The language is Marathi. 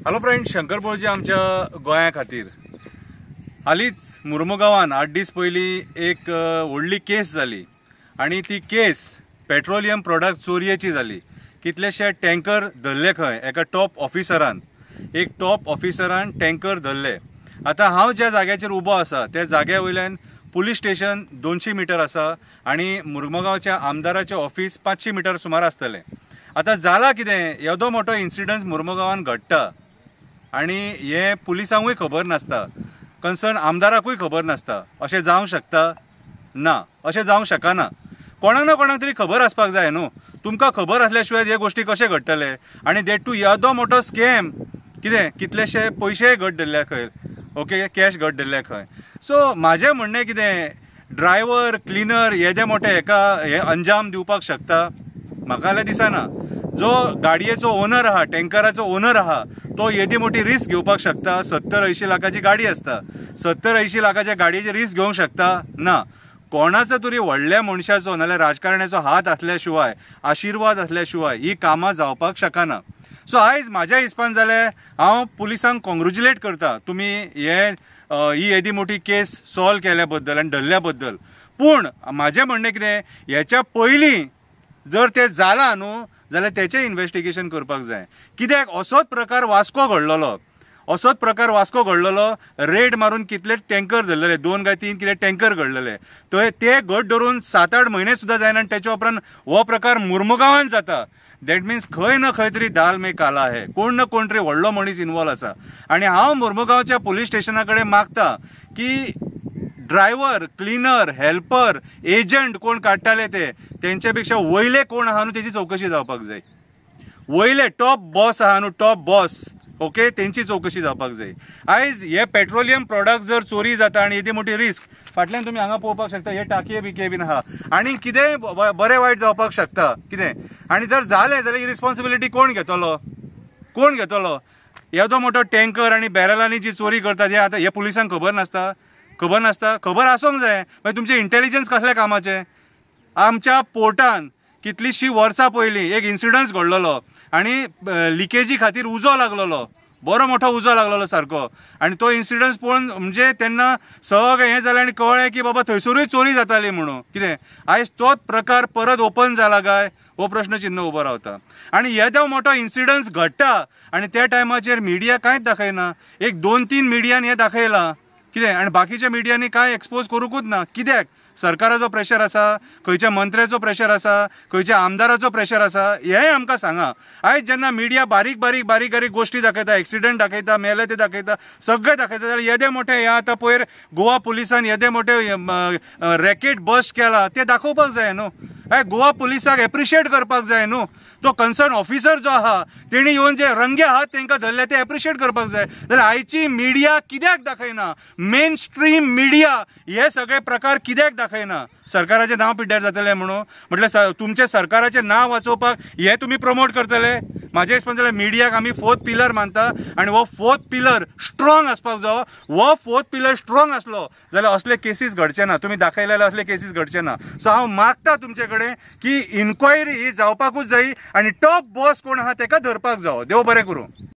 हॅलो फ्रेंड, शंकर बोळजी आमच्या गोंया खातीर हालींच मुर्मुगांवान 8 दीस पयलीं एक व्हडली केस जाली आणि ती केस पेट्रोलियम प्रोडक्ट चोरयेची जाली। कितलेशे टँकर धरले खंय एका टॉप ऑफिसरान टँकर धरले। आता हांव ज्या जाग्याचेर उबो आसा त्या जाग्या वयल्यान पुलीस स्टेशन 200 मिटर आसा आणि मुर्मुगांवच्या आमदाराचें ऑफिस 500 मिटर सुमार आसतलें। आता जाला कितें, येदो मोठो इन्सिडन्स मुर्मुगांवान घडटा आणि हे पुलिसांकूय खबर नासता, कन्सर्न आमदाराकूय खबर नासता। अशें जावंक शकता? ना, अशें जावंक शकना। कोणाक ना कोणाक तरी खबर आसपाक जाय न्हू। तुमकां खबर आसल्या शिवाय हे गोश्टी कशे घडटले? आणि देट टू येदो मोठो स्कॅम, कितें कितलेशे पयशेय घडले खंय, ओके, कॅश घडले खंय। सो म्हाजें म्हणणें कितें, ड्रायव्हर क्लिनर येदे मोठे हे अंजाम दिवपाक शकता? म्हाका जाल्यार दिसना। जो गाडयेचो ओनर आहा, टँकराचो ओनर आहा, तो येदी मोठी रिस्क घेवपाक शकता? 70-80 लाखाची गाडी आसता, 70-80 लाखाच्या गाडयेची रिस्क घेवंक शकता? ना। कोणाचो तरी व्हडल्या मनशाचो नाल्यार राजकारण्याचो हात असल्या शिवाय, आशिर्वाद असल्या शिवाय ही कामां जावपाक शकना। सो आयज म्हाज्या हिसपान जाल्यार हांव पुलिसांक कॉंग्रेच्युलेट करता, तुमी ही येदी मोठी केस सॉल्व केल्या बद्दल आनी धरल्या बद्दल। पूण म्हाजें म्हणणें कितें, हेच्या पयलीं जर ते जाला न्हू जाल्यार तेचें इन्व्हेस्टिगेशन करपाक जाय। कित्याक असोच प्रकार वास्को घडलेलो, रेड मारून कितले टँकर धरलेले, 2 काय 3 कितें टँकर घडलेले, ते घट धरून 7-8 म्हयने सुद्दां जायना आनी तेच्या उपरांत हो प्रकार मुर्मुगांवान जाता। दॅट मिन्स खंय ना खंय तरी दाल में काला आहे, कोण ना कोण तरी व्हडलो मनीस इन्वॉल्व आसा। आणि हांव मुर्मुगांवच्या पुलीस स्टेशना कडेन मागता की ड्रायव्हर, क्लिनर, हेल्पर, एजंट कोण काडटाले तेंचे पेक्षा वयले कोण आहा न्हू तेची चवकशी जावपाक जाय। वयले टॉप बॉस आहा न्हू, टॉप बॉस, ओके, तेंची चवकशी जावपाक जाय। आयज हे पेट्रोलियम प्रोडक्ट जर चोरी जाता आणि येदी मोठी रिस्क, फाटल्यान तुमी हांगा पळोवपाक शकता हे टाकये बिकये बीन आहा आणि कितेंय बरें वायट जावपाक शकता कितें। आणि जर जालें जाल्यार ही रिस्पॉन्सिबिलिटी कोण घेतलो? येदो मोठो टँकर आणि बॅरलांनी जी चोरी करतात हे पुलिसांक खबर नासता? खबर आसूंक जाय। मागीर तुमचे इंटेलिजन्स कसल्या कामाचे? आमच्या पोर्टान कितलींशीं वर्सां पयलीं एक इन्सिडन्स घडलेलो आणि लिकेजी खातीर उजो लागलेलो, बरो मोठो उजो लागलेलो सारको। आणि तो इन्सिडन्स पळोवन म्हणजे तेन्ना सगळें हें जालें आनी कळ्ळें की बाबा थंयसरूय चोरी जाताली म्हणून। कितें आयज तोच प्रकार परत ओपन जाला काय हो प्रश्न चिन्ह उबो रावता। आणि येदो मोठो इन्सिडन्स घडटा आणि त्या टायमाचेर मिडिया कांयच दाखयना। एक 2-3 मिडियान हें दाखयलां कितें, आणि बाकीच्या मिडियांनी काय एक्सपोज करूंकूच ना। कित्याक? सरकाराचो प्रेशर आसा, खंयच्या मंत्र्याचो प्रेशर आसा, खंयच्या आमदाराचो प्रेशर आसा, हेंय आमकां सांगा। आयज जेन्ना मिडिया बारीक बारीक गोश्टी दाखयता, एक्सिडेंट दाखयता, मेले ते दाखयता, सगळें दाखयता, जाल्यार येदे मोठे हे आतां पयर गोवा पुलिसान येदे मोठे रॅकेट बस्ट केला ते दाखोवपाक जाय न्हू। गोवा पुलिसाक एप्रिशिएट करपाक जाय न्हू। तो कन्सर्न ऑफिसर जो आहा तेणी येवन जे रंगे हात तेंकां धरले ते एप्रिशिएट करपाक जाय। जाल्यार आयची मिडिया कित्याक दाखयना? मेन स्ट्रीम मिडिया हे सगळे प्रकार कित्याक दाखयना? सरकाराचें नांव पिड्ड्यार जातलें म्हणून? म्हटल्यार तुमचे सरकाराचें नांव वाचोवपाक हे तुमी प्रमोट करतले? म्हाजे हिसपान जाल्यार मिडियाक आमी 4th पिलर मानता आणि हो 4th पिलर स्ट्रॉंग आसपाक जायो। हो 4th पिलर स्ट्रॉंग आसलो जाल्यार असले केसीस घडचे ना, तुमी दाखयलेले असले केसीस घडचे ना। सो हांव मागता तुमचे कडेन की इन्क्वायरी ही जावपाकूच जायी आणि टॉप बॉस कोण आहा तेका धरपाक जावो। देव बरें करूं।